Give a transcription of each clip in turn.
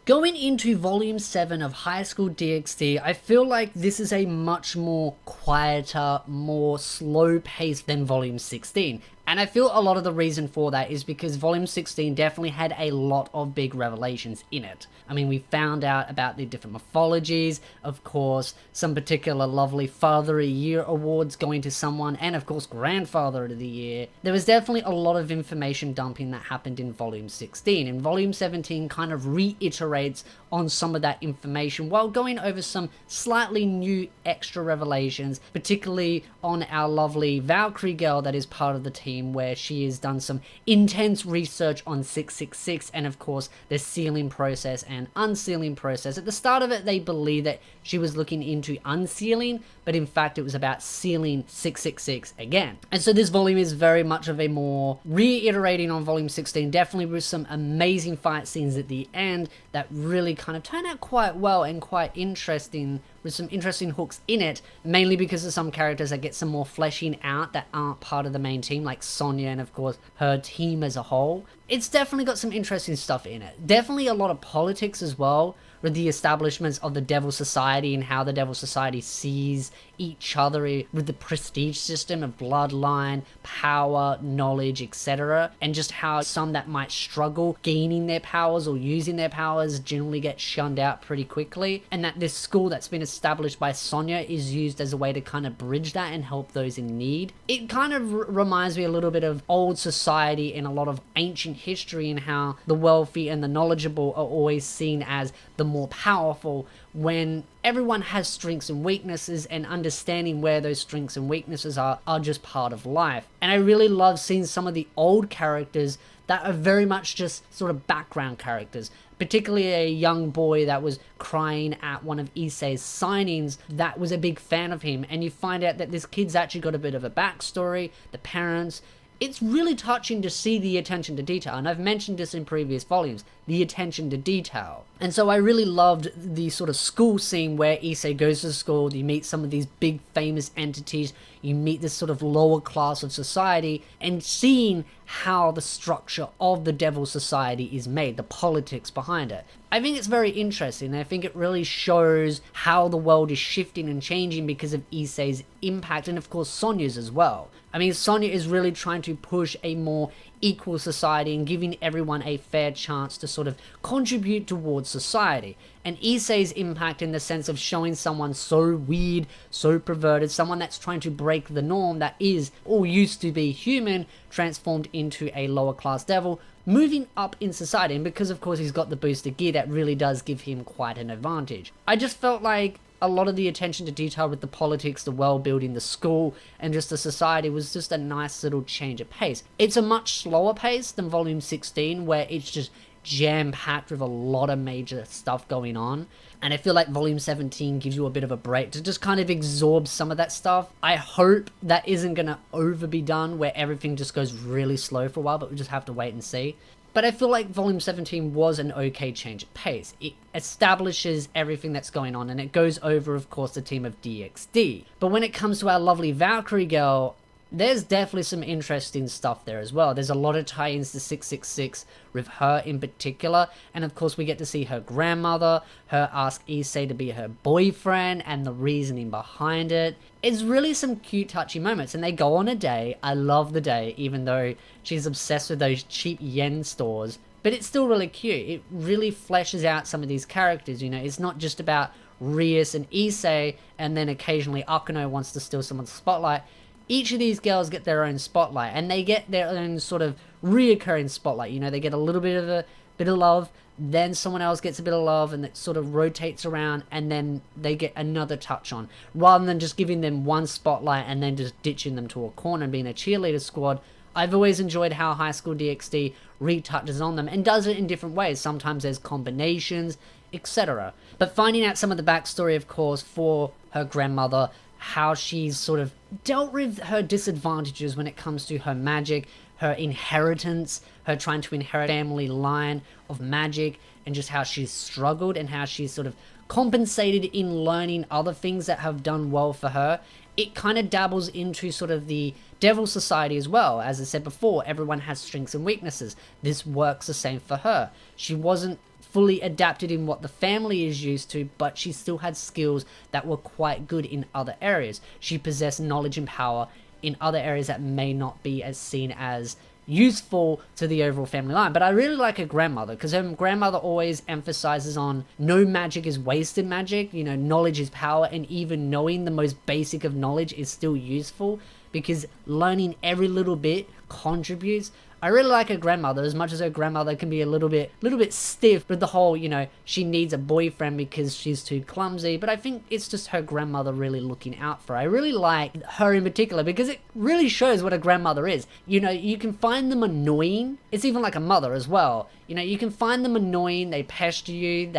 Going into Volume 7 of High School DxD, I feel like this is a much more quieter, more slow-paced than Volume 16. And I feel a lot of the reason for that is because Volume 16 definitely had a lot of big revelations in it. I mean, we found out about the different mythologies, of course, some particular lovely Father of the Year awards going to someone, and of course, Grandfather of the Year. There was definitely a lot of information dumping that happened in Volume 16, and Volume 17 kind of reiterates on some of that information while going over some slightly new extra revelations, particularly on our lovely Valkyrie girl that is part of the team, where she has done some intense research on 666 and of course the sealing process and unsealing process. At the start of it, they believe that she was looking into unsealing, but in fact it was about sealing 666 again. And so this volume is very much of a more reiterating on volume 16, definitely with some amazing fight scenes at the end that really kind of turn out quite well and quite interesting, with some interesting hooks in it, mainly because of some characters that get some more fleshing out that aren't part of the main team, like Sonya and of course her team as a whole. It's definitely got some interesting stuff in it. Definitely a lot of politics as well, with the establishments of the Devil Society and how the Devil Society sees each other with the prestige system of bloodline, power, knowledge, etc. And just how some that might struggle gaining their powers or using their powers generally get shunned out pretty quickly. And that this school that's been established by Sonya is used as a way to kind of bridge that and help those in need. It kind of reminds me a little bit of old society and a lot of ancient history, and how the wealthy and the knowledgeable are always seen as the more powerful, when everyone has strengths and weaknesses, and understanding where those strengths and weaknesses are just part of life. And I really love seeing some of the old characters that are very much just sort of background characters, particularly a young boy that was crying at one of Issei's signings that was a big fan of him, and you find out that this kid's actually got a bit of a backstory, the parents. It's really touching to see the attention to detail, and I've mentioned this in previous volumes, the attention to detail. And so I really loved the sort of school scene where Issei goes to school, you meet some of these big famous entities, you meet this sort of lower class of society, and seeing how the structure of the Devil Society is made, the politics behind it. I think it's very interesting, and I think it really shows how the world is shifting and changing because of Issei's impact, and of course Sonya's as well. I mean, Sonya is really trying to push a more equal society and giving everyone a fair chance to sort of contribute towards society. And Issei's impact in the sense of showing someone so weird, so perverted, someone that's trying to break the norm that is or used to be human, transformed into a lower class devil, moving up in society. And because of course he's got the booster gear, that really does give him quite an advantage. I just felt like a lot of the attention to detail with the politics, the world building, the school, and just the society was just a nice little change of pace. It's a much slower pace than volume 16, where it's just jam-packed with a lot of major stuff going on. And I feel like volume 17 gives you a bit of a break to just kind of absorb some of that stuff. I hope that isn't going to over be done, where everything just goes really slow for a while, but we just have to wait and see. But I feel like volume 17 was an okay change of pace. It establishes everything that's going on, and it goes over, of course, the team of DxD. But when it comes to our lovely Valkyrie girl, there's definitely some interesting stuff there as well. There's a lot of tie-ins to 666 with her in particular, and of course we get to see her grandmother, her ask Issei to be her boyfriend, and the reasoning behind it. It's really some cute touchy moments, and they go on a day. I love the day, even though she's obsessed with those cheap yen stores, but it's still really cute. It really fleshes out some of these characters, you know. It's not just about Rias and Issei, and then occasionally Akuno wants to steal someone's spotlight. Each of these girls get their own spotlight, and they get their own sort of reoccurring spotlight. You know, they get a little bit of love, then someone else gets a bit of love, and it sort of rotates around, and then they get another touch on. Rather than just giving them one spotlight and then just ditching them to a corner and being a cheerleader squad, I've always enjoyed how High School DxD retouches on them and does it in different ways. Sometimes there's combinations, etc. But finding out some of the backstory, of course, for her grandmother, how she's sort of dealt with her disadvantages when it comes to her magic, her inheritance, her trying to inherit a family line of magic, and just how she's struggled and how she's sort of compensated in learning other things that have done well for her. It kind of dabbles into sort of the Devil Society as well. As I said before, everyone has strengths and weaknesses. This works the same for her. She wasn't fully adapted in what the family is used to, but she still had skills that were quite good in other areas. She possessed knowledge and power in other areas that may not be as seen as useful to the overall family line. But I really like her grandmother, because her grandmother always emphasizes on no magic is wasted magic, you know, knowledge is power, and even knowing the most basic of knowledge is still useful, because learning every little bit contributes. I really like her grandmother, as much as her grandmother can be a little bit stiff with the whole, you know, she needs a boyfriend because she's too clumsy, but I think it's just her grandmother really looking out for her. I really like her in particular because it really shows what a grandmother is. You know, you can find them annoying. It's even like a mother as well. You know, you can find them annoying, they pester you,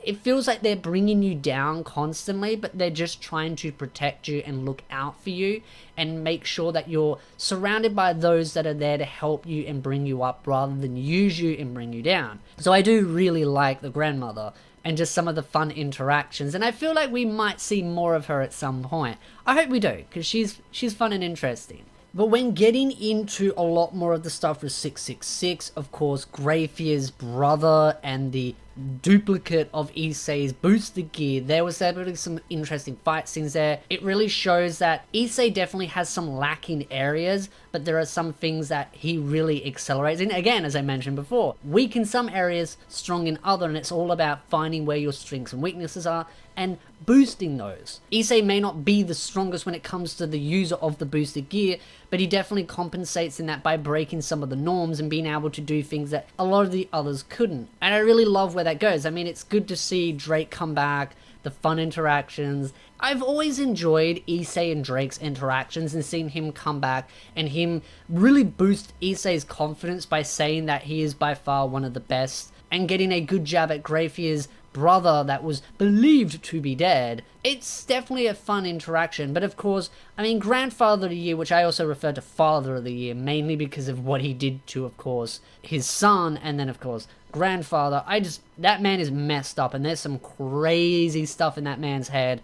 it feels like they're bringing you down constantly, but they're just trying to protect you and look out for you and make sure that you're surrounded by those that are there to help you and bring you up rather than use you and bring you down. So I do really like the grandmother and just some of the fun interactions, and I feel like we might see more of her at some point. I hope we do, because she's fun and interesting. But when getting into a lot more of the stuff with 666, of course, Grafier's brother and the duplicate of Issei's booster gear, there was definitely some interesting fight scenes there. It really shows that Issei definitely has some lacking areas, but there are some things that he really accelerates in. Again, as I mentioned before, weak in some areas, strong in other, and it's all about finding where your strengths and weaknesses are and boosting those. Issei may not be the strongest when it comes to the user of the boosted gear, but he definitely compensates in that by breaking some of the norms and being able to do things that a lot of the others couldn't. And I really love where that goes. I mean, it's good to see Drake come back, the fun interactions. I've always enjoyed Issei and Drake's interactions, and seeing him come back and him really boost Issei's confidence by saying that he is by far one of the best, and getting a good jab at Grafier's brother that was believed to be dead. It's definitely a fun interaction, but of course, I mean, Grandfather of the Year, which I also refer to Father of the Year, mainly because of what he did to, of course, his son, and then, of course, Grandfather. That man is messed up, and there's some crazy stuff in that man's head,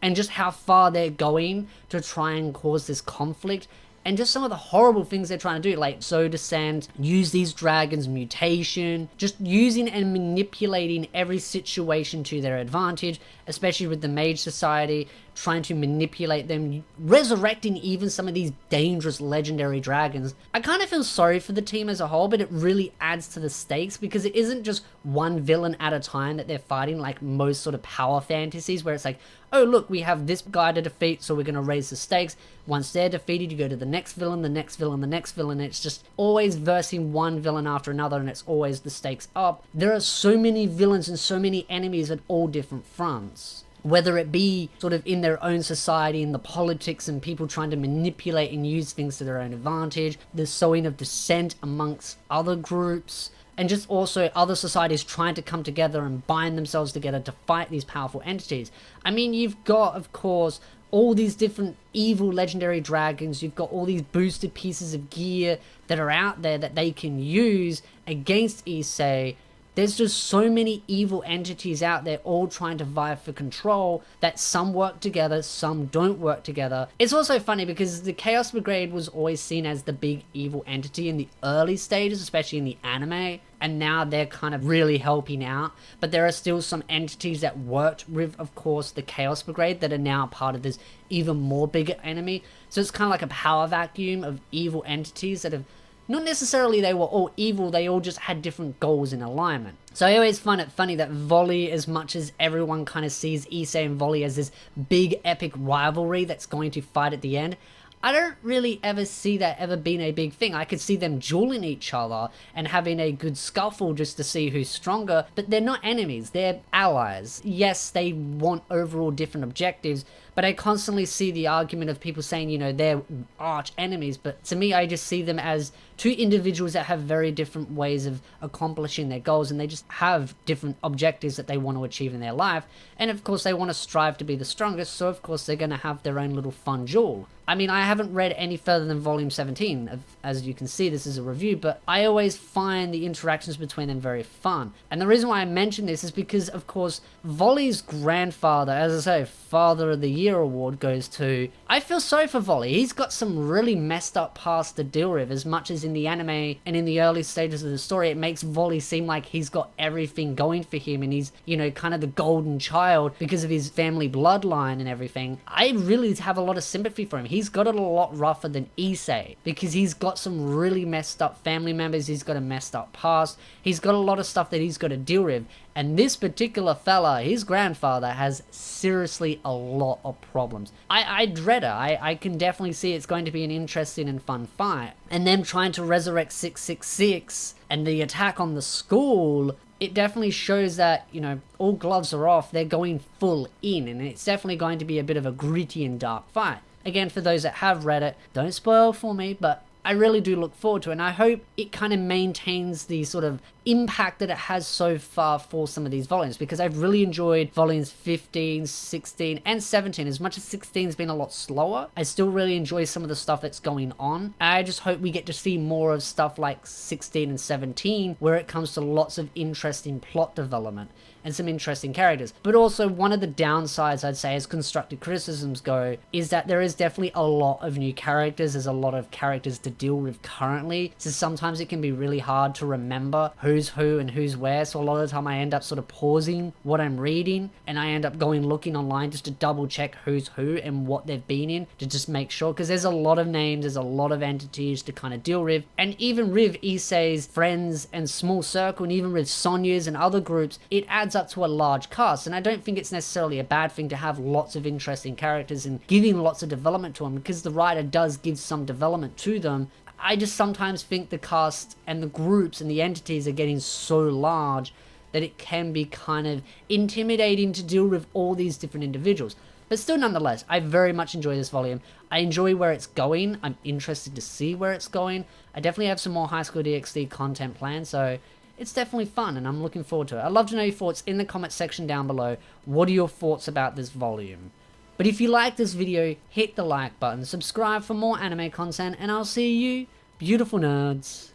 and just how far they're going to try and cause this conflict, and just some of the horrible things they're trying to do, like Soul Descent, use these dragons, mutation, just using and manipulating every situation to their advantage, especially with the Mage Society, trying to manipulate them, resurrecting even some of these dangerous legendary dragons. I kind of feel sorry for the team as a whole, but it really adds to the stakes, because it isn't just one villain at a time that they're fighting like most sort of power fantasies, where it's like, oh look, we have this guy to defeat, so we're going to raise the stakes. Once they're defeated, you go to the next villain, the next villain, the next villain. It's just always versing one villain after another, and it's always the stakes up. There are so many villains and so many enemies at all different fronts, whether it be sort of in their own society, in the politics, and people trying to manipulate and use things to their own advantage, the sowing of dissent amongst other groups, and just also other societies trying to come together and bind themselves together to fight these powerful entities. I mean, you've got, of course, all these different evil legendary dragons, you've got all these boosted pieces of gear that are out there that they can use against Issei. There's just so many evil entities out there all trying to vie for control, that some work together, some don't work together. It's also funny because the Chaos Brigade was always seen as the big evil entity in the early stages, especially in the anime, and now they're kind of really helping out. But there are still some entities that worked with, of course, the Chaos Brigade that are now part of this even more bigger enemy. So it's kind of like a power vacuum of evil entities that have, not necessarily they were all evil, they all just had different goals in alignment. So I always find it funny that Volley, as much as everyone kind of sees Issei and Volley as this big epic rivalry that's going to fight at the end, I don't really ever see that ever being a big thing. I could see them dueling each other and having a good scuffle just to see who's stronger, but they're not enemies, they're allies. Yes, they want overall different objectives, but I constantly see the argument of people saying, you know, they're arch enemies, but to me, I just see them as two individuals that have very different ways of accomplishing their goals, and they just have different objectives that they want to achieve in their life, and of course they want to strive to be the strongest, so of course they're going to have their own little fun duel. I mean, I haven't read any further than volume 17, as you can see this is a review, but I always find the interactions between them very fun. And the reason why I mention this is because, of course, Volley's grandfather, as I say, Father of the Year Year award goes to, I feel sorry for Volley. He's got some really messed up past to deal with, as much as in the anime and in the early stages of the story, it makes Volley seem like he's got everything going for him and he's, you know, kind of the golden child because of his family bloodline and everything. I really have a lot of sympathy for him. He's got it a lot rougher than Issei because he's got some really messed up family members, he's got a messed up past, he's got a lot of stuff that he's got to deal with. And this particular fella, his grandfather, has seriously a lot of problems. I dread it. I can definitely see it's going to be an interesting and fun fight. And them trying to resurrect 666 and the attack on the school, it definitely shows that, you know, all gloves are off. They're going full in. And it's definitely going to be a bit of a gritty and dark fight. Again, for those that have read it, don't spoil for me, but I really do look forward to it, and I hope it kind of maintains the sort of impact that it has so far for some of these volumes, because I've really enjoyed volumes 15, 16, and 17. As much as 16's been a lot slower, I still really enjoy some of the stuff that's going on. I just hope we get to see more of stuff like 16 and 17, where it comes to lots of interesting plot development and some interesting characters. But also, one of the downsides, I'd say, as constructive criticisms go, is that there is definitely a lot of new characters. There's a lot of characters to deal with currently, so sometimes it can be really hard to remember who's who and who's where. So a lot of the time I end up sort of pausing what I'm reading, and I end up looking online just to double check who's who and what they've been in, to just make sure, because there's a lot of names, there's a lot of entities to kind of deal with. And even with Issei's friends and small circle, and even with Sonya's and other groups, it adds up to a large cast. And I don't think it's necessarily a bad thing to have lots of interesting characters and giving lots of development to them, because the writer does give some development to them. I just sometimes think the cast and the groups and the entities are getting so large that it can be kind of intimidating to deal with all these different individuals. But still, nonetheless, I very much enjoy this volume. I enjoy where it's going. I'm interested to see where it's going. I definitely have some more High School DxD content planned, so it's definitely fun, and I'm looking forward to it. I'd love to know your thoughts in the comment section down below. What are your thoughts about this volume? But if you like this video, hit the like button, subscribe for more anime content, and I'll see you, beautiful nerds,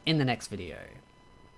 in the next video.